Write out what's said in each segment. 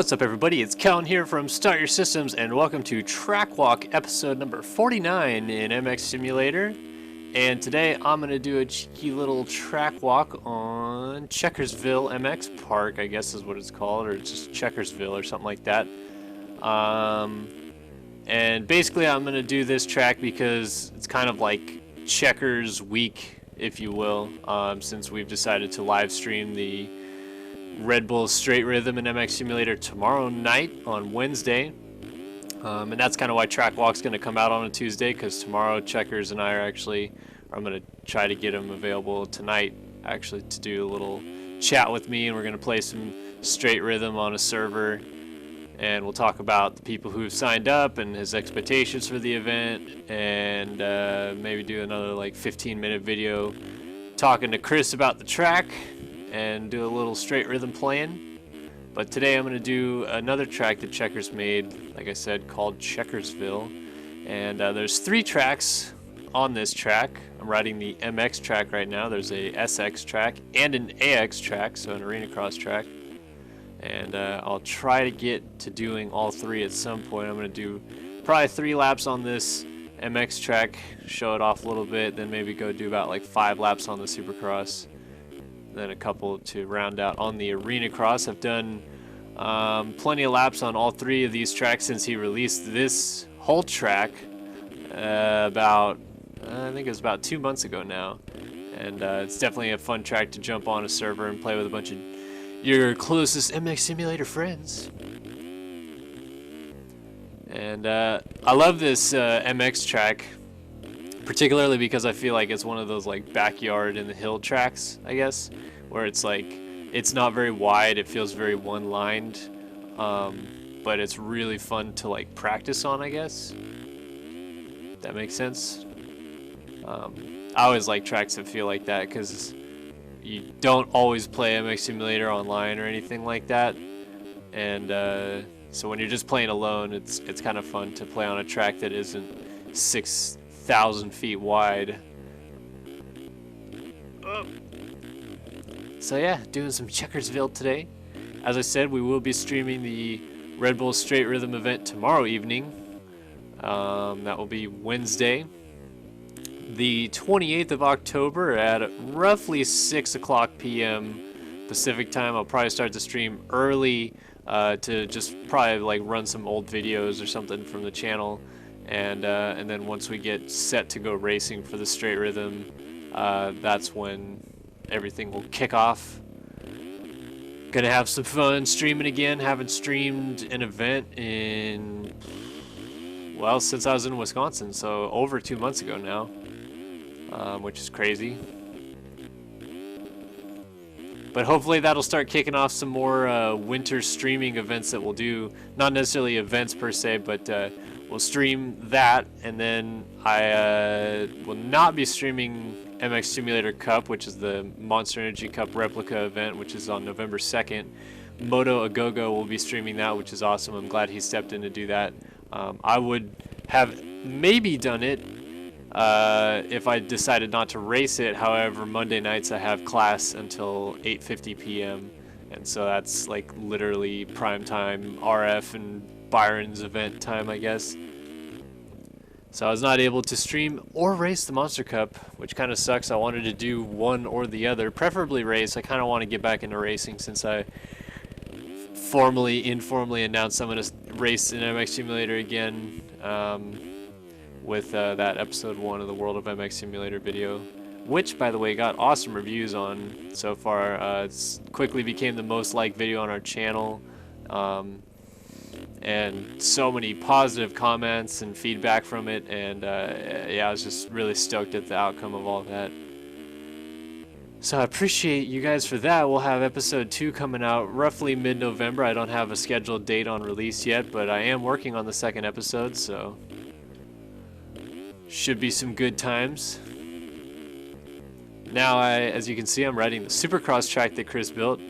What's up, everybody? It's Kellen here from Start Your Systems, and welcome to Track Walk episode number 49 in MX Simulator. And today I'm going to do a cheeky little track walk on Checkerzville MX Park, I guess is what it's called, or just Checkersville or something like that. And basically I'm going to do this track because it's kind of like Checkers week, if you will, since we've decided to live stream the Red Bull Straight Rhythm and MX Simulator tomorrow night on Wednesday. And that's kind of why Track Walk's going to come out on a Tuesday, because tomorrow Checkers and I are I'm going to try to get him available tonight, actually, to do a little chat with me, and we're going to play some Straight Rhythm on a server, and we'll talk about the people who've signed up and his expectations for the event, and maybe do another like 15-minute video talking to Chris about the track, and do a little Straight Rhythm playing. But today I'm going to do another track that Checkers made, like I said, called Checkersville. And there's 3 tracks on this track. I'm riding the MX track right now. There's a SX track and an AX track, so an arena cross track. And I'll try to get to doing all 3 at some point. I'm going to do probably 3 laps on this MX track, show it off a little bit, then maybe go do about like 5 laps on the Supercross. Then a couple to round out on the arena cross. I've done plenty of laps on all 3 of these tracks since he released this whole track I think it was about 2 months ago now. And it's definitely a fun track to jump on a server and play with a bunch of your closest MX Simulator friends. And I love this MX track, particularly because I feel like it's one of those like backyard in the hill tracks, I guess, where it's like it's not very wide, it feels very one-lined, but it's really fun to like practice on, I guess. That makes sense. I always like tracks that feel like that because you don't always play MX Simulator online or anything like that, and so when you're just playing alone, it's kind of fun to play on a track that isn't 6,000 feet wide. So yeah, doing some Checkersville today. As I said, we will be streaming the Red Bull Straight Rhythm event tomorrow evening. That will be Wednesday, the 28th of October at roughly 6 o'clock p.m. Pacific time. I'll probably start the stream early to just probably like run some old videos or something from the channel. And then once we get set to go racing for the Straight Rhythm, that's when everything will kick off. Gonna have some fun streaming again. Haven't streamed an event in, well, since I was in Wisconsin, so over 2 months ago now, which is crazy. But hopefully that'll start kicking off some more winter streaming events that we'll do. Not necessarily events per se, but we'll stream that, and then I will not be streaming MX Simulator Cup, which is the Monster Energy Cup replica event, which is on November 2nd. Moto Agogo will be streaming that, which is awesome. I'm glad he stepped in to do that. I would have maybe done it if I decided not to race it. However, Monday nights I have class until 8:50 p.m. and so that's like literally prime time RF and Byron's event time, I guess. So I was not able to stream or race the Monster Cup, which kind of sucks. I wanted to do one or the other, preferably race. I kind of want to get back into racing since I informally announced I'm going to race in MX Simulator again with that episode 1 of the World of MX Simulator video, which, by the way, got awesome reviews on so far. It's quickly became the most liked video on our channel. And so many positive comments and feedback from it, and yeah, I was just really stoked at the outcome of all that. So I appreciate you guys for that. We'll have episode 2 coming out roughly mid-November. I don't have a scheduled date on release yet, but I am working on the 2nd episode, so should be some good times. Now, as you can see, I'm riding the Supercross track that Chris built.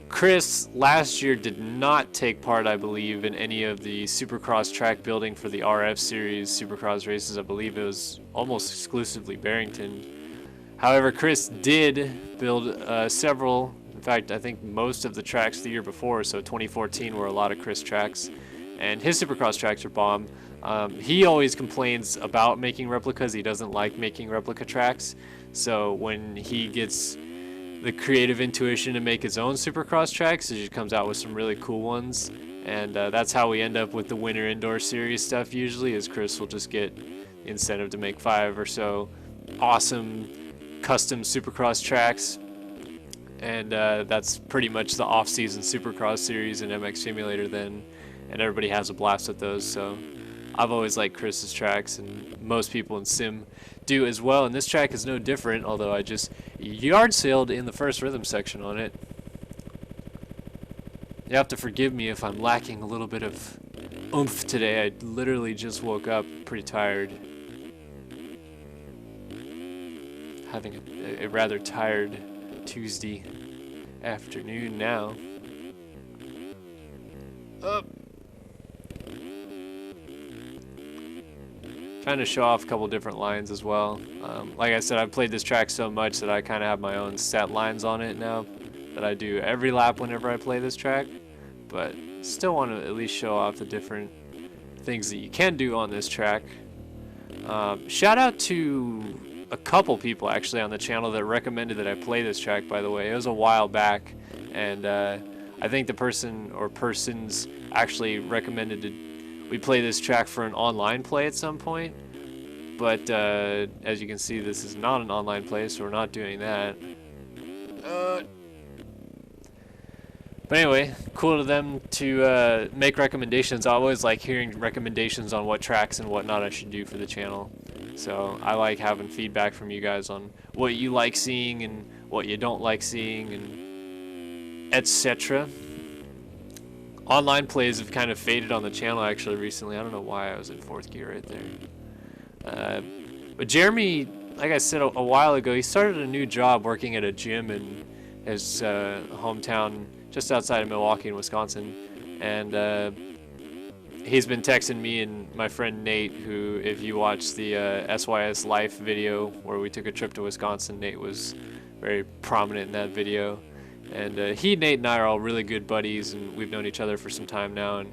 Chris last year did not take part, I believe, in any of the Supercross track building for the RF series Supercross races. I believe it was almost exclusively Barrington. However, Chris did build several In fact, I think most of the tracks the year before, so 2014, were a lot of Chris tracks, and his Supercross tracks are bomb. He always complains about making replicas. He doesn't like making replica tracks, so when he gets the creative intuition to make his own Supercross tracks, he just comes out with some really cool ones, and that's how we end up with the Winter Indoor Series stuff usually, is Chris will just get the incentive to make 5 or so awesome custom Supercross tracks, and that's pretty much the off-season Supercross series in MX Simulator then, and everybody has a blast with those. So I've always liked Chris's tracks, and most people in Sim do as well, and this track is no different, although I just yard sailed in the first rhythm section on it. You have to forgive me if I'm lacking a little bit of oomph today. I literally just woke up pretty tired. Having a rather tired Tuesday afternoon now. Up. Trying to show off a couple different lines as well. Like I said, I've played this track so much that I kind of have my own set lines on it now that I do every lap whenever I play this track, but still want to at least show off the different things that you can do on this track. Shout out to a couple people actually on the channel that recommended that I play this track, by the way. It was a while back, and I think the person or persons actually recommended we play this track for an online play at some point, but as you can see, this is not an online play, so we're not doing that. But anyway, cool to them to make recommendations. I always like hearing recommendations on what tracks and whatnot I should do for the channel. So I like having feedback from you guys on what you like seeing and what you don't like seeing, and etc. Online plays have kind of faded on the channel actually recently. I don't know why I was in 4th gear right there. But Jeremy, like I said a while ago, he started a new job working at a gym in his hometown just outside of Milwaukee in Wisconsin, and he's been texting me and my friend Nate, who, if you watch the SYS Life video where we took a trip to Wisconsin, Nate was very prominent in that video. And Nate and I are all really good buddies, and we've known each other for some time now.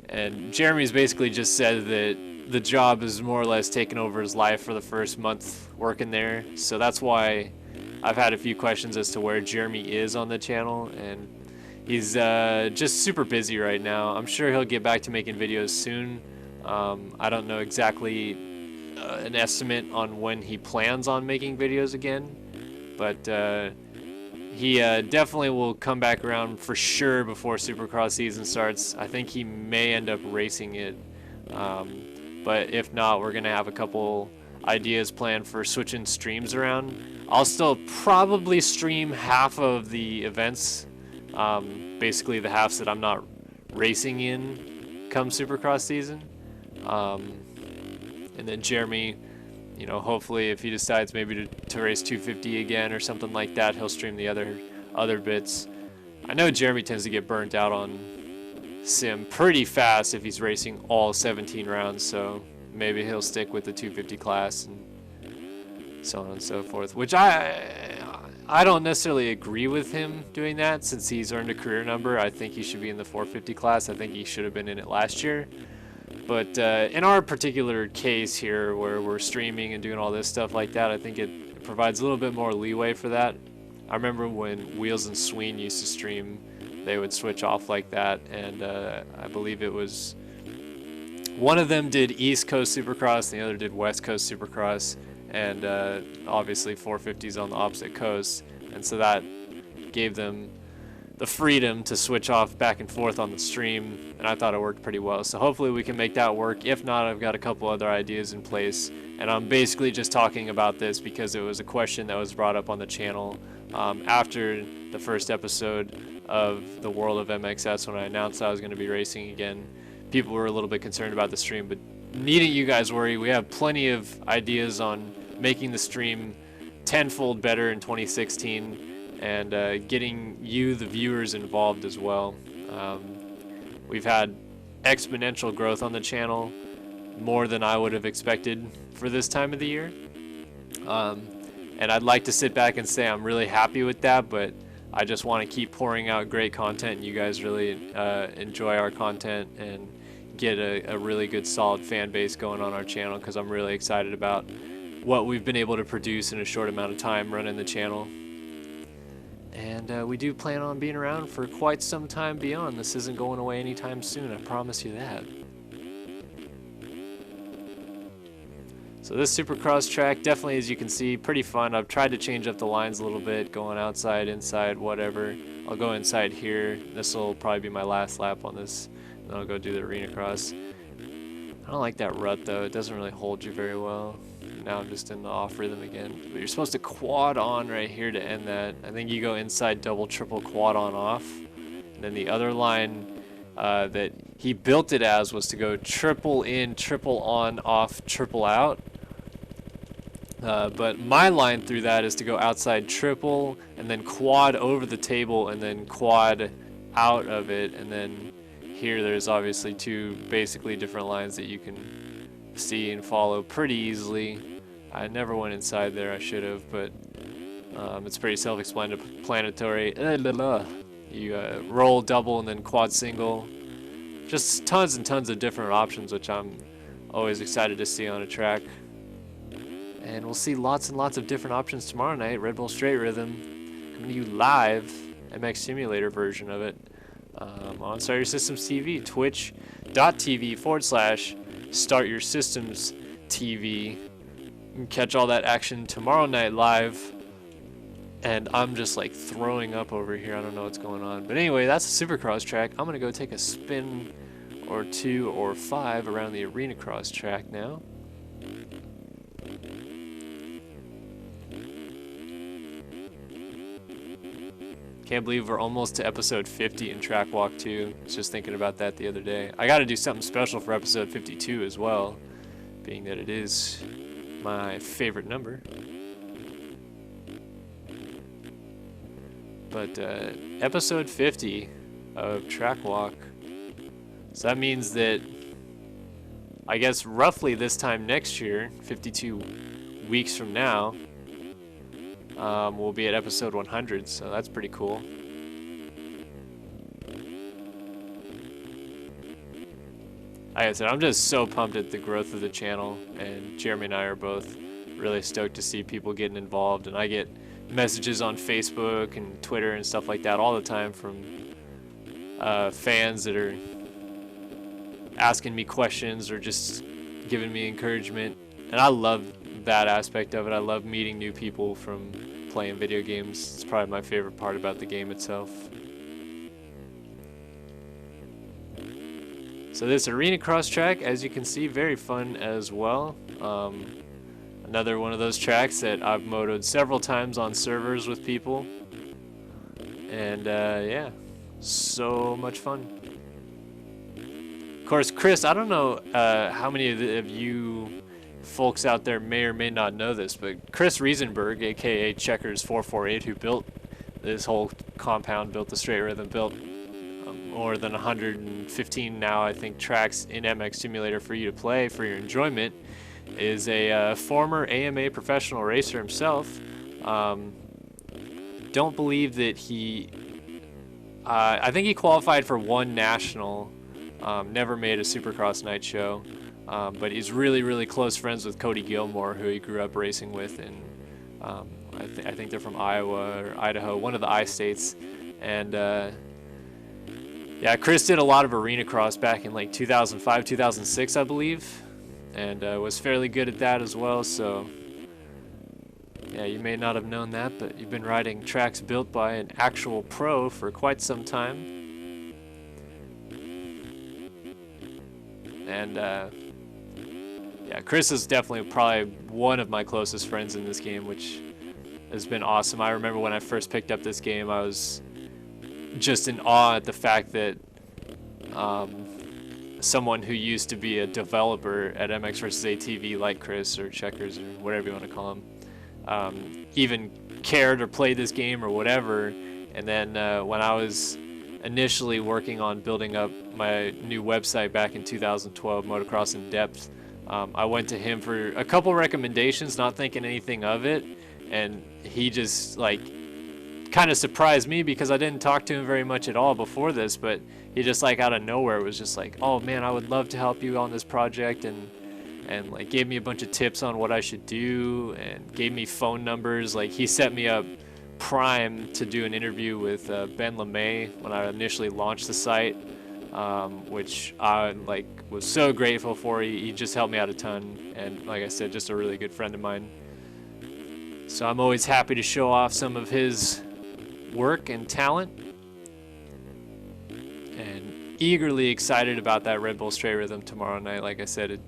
And Jeremy's basically just said that the job is more or less taken over his life for the first month working there. So that's why I've had a few questions as to where Jeremy is on the channel, and he's just super busy right now. I'm sure he'll get back to making videos soon. I don't know exactly an estimate on when he plans on making videos again, but he definitely will come back around for sure before Supercross season starts. I think he may end up racing it, but if not, we're going to have a couple ideas planned for switching streams around. I'll still probably stream half of the events, basically the halves that I'm not racing in come Supercross season. And then Jeremy, you know, hopefully if he decides maybe to race 250 again or something like that, he'll stream the other bits. I know Jeremy tends to get burnt out on sim pretty fast if he's racing all 17 rounds, so maybe he'll stick with the 250 class and so on and so forth, which I don't necessarily agree with him doing that, since he's earned a career number. I think he should be in the 450 class. I think he should have been in it last year. But in our particular case here, where we're streaming and doing all this stuff like that, I think it provides a little bit more leeway for that. I remember when Wheels and Sween used to stream, they would switch off like that, and I believe it was one of them did East Coast Supercross, and the other did West Coast Supercross, and obviously 450s on the opposite coast, and so that gave them the freedom to switch off back and forth on the stream, and I thought it worked pretty well. So hopefully we can make that work. If not, I've got a couple other ideas in place, and I'm basically just talking about this because it was a question that was brought up on the channel after the first episode of the World of MXS when I announced I was going to be racing again. People were a little bit concerned about the stream, but needn't you guys worry, we have plenty of ideas on making the stream tenfold better in 2016. And getting you, the viewers, involved as well. We've had exponential growth on the channel, more than I would have expected for this time of the year. And I'd like to sit back and say I'm really happy with that, but I just want to keep pouring out great content, and you guys really enjoy our content and get a really good solid fan base going on our channel, because I'm really excited about what we've been able to produce in a short amount of time running the channel. And we do plan on being around for quite some time beyond. This isn't going away anytime soon, I promise you that. So this Supercross track, definitely, as you can see, pretty fun. I've tried to change up the lines a little bit, going outside, inside, whatever. I'll go inside here. This will probably be my last lap on this. Then I'll go do the arena cross. I don't like that rut though. It doesn't really hold you very well. Now I'm just in the off rhythm again. But you're supposed to quad on right here to end that. I think you go inside, double, triple, quad on, off. And then the other line that he built it as was to go triple in, triple on, off, triple out. But my line through that is to go outside triple and then quad over the table and then quad out of it. And then here there's obviously two basically different lines that you can see and follow pretty easily. I never went inside there, I should have, but it's pretty self-explanatory. You roll double and then quad single. Just tons and tons of different options, which I'm always excited to see on a track. And we'll see lots and lots of different options tomorrow night. Red Bull Straight Rhythm coming to you live, MX Simulator version of it, on Start Your Systems TV, twitch.tv/Start Your Systems TV. You can catch all that action tomorrow night live. And I'm just like throwing up over here. I don't know what's going on. But anyway, that's a Supercross track. I'm going to go take a spin or 2 or 5 around the arena cross track now. Can't believe we're almost to episode 50 in Track Walk 2. I was just thinking about that the other day. I got to do something special for episode 52 as well, being that it is my favorite number. But episode 50 of Track Walk. So that means that I guess roughly this time next year, 52 weeks from now, we'll be at episode 100, so that's pretty cool. Like I said, I'm just so pumped at the growth of the channel, and Jeremy and I are both really stoked to see people getting involved, and I get messages on Facebook and Twitter and stuff like that all the time from fans that are asking me questions or just giving me encouragement, and I love that aspect of it. I love meeting new people from playing video games. It's probably my favorite part about the game itself. So this arena cross track, as you can see, very fun as well. Another one of those tracks that I've motoed several times on servers with people, and yeah, so much fun. Of course, Chris, I don't know how many of you folks out there may or may not know this, but Chris Riesenberg, aka Checkers448, who built this whole compound, built the Straight Rhythm, built more than 115 now, I think, tracks in MX Simulator for you to play for your enjoyment, is a former AMA professional racer himself. Don't believe that he... I think he qualified for one national, never made a Supercross night show, but he's really, really close friends with Cody Gilmore, who he grew up racing with, and I think they're from Iowa or Idaho, one of the I-states. And yeah, Chris did a lot of arena cross back in like 2005, 2006, I believe, and was fairly good at that as well. So yeah, you may not have known that, but you've been riding tracks built by an actual pro for quite some time. And yeah, Chris is definitely probably one of my closest friends in this game, which has been awesome. I remember when I first picked up this game, I was just in awe at the fact that someone who used to be a developer at MX vs. ATV, like Chris or Checkers or whatever you want to call him, even cared or played this game or whatever. And then when I was initially working on building up my new website back in 2012, Motocross in Depth, I went to him for a couple recommendations, not thinking anything of it, and he just like kind of surprised me because I didn't talk to him very much at all before this, but he just like out of nowhere was just like, oh man, I would love to help you on this project, and like gave me a bunch of tips on what I should do and gave me phone numbers. Like he set me up prime to do an interview with Ben LeMay when I initially launched the site, which I like was so grateful for. He just helped me out a ton, and like I said, just a really good friend of mine. So I'm always happy to show off some of his work and talent, and eagerly excited about that Red Bull Straight Rhythm tomorrow night. Like I said, it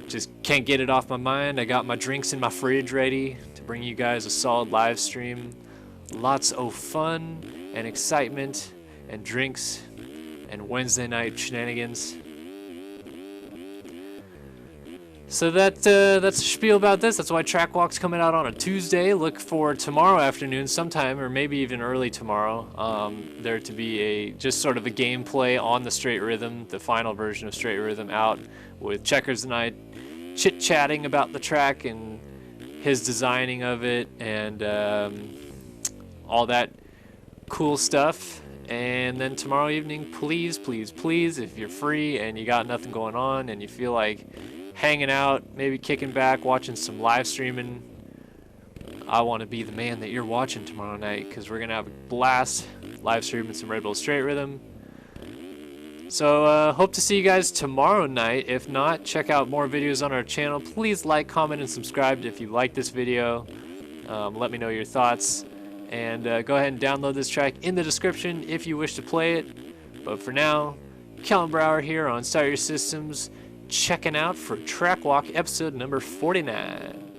just can't get it off my mind. I got my drinks in my fridge ready to bring you guys a solid live stream. Lots of fun and excitement and drinks and Wednesday night shenanigans. So that's the spiel about this. That's why Track Walk's coming out on a Tuesday. Look for tomorrow afternoon sometime, or maybe even early tomorrow, there to be just sort of a gameplay on the Straight Rhythm, the final version of Straight Rhythm, out with Checkers and I chit-chatting about the track and his designing of it and all that cool stuff. And then tomorrow evening, please, if you're free and you got nothing going on and you feel like hanging out, maybe kicking back, watching some live streaming, I want to be the man that you're watching tomorrow night, because we're going to have a blast live streaming some Red Bull Straight Rhythm. So hope to see you guys tomorrow night. If not, check out more videos on our channel. Please like, comment, and subscribe if you like this video. Let me know your thoughts. And go ahead and download this track in the description if you wish to play it. But for now, Kellen Brower here on Start Your Systems, checking out for Track Walk episode number 49.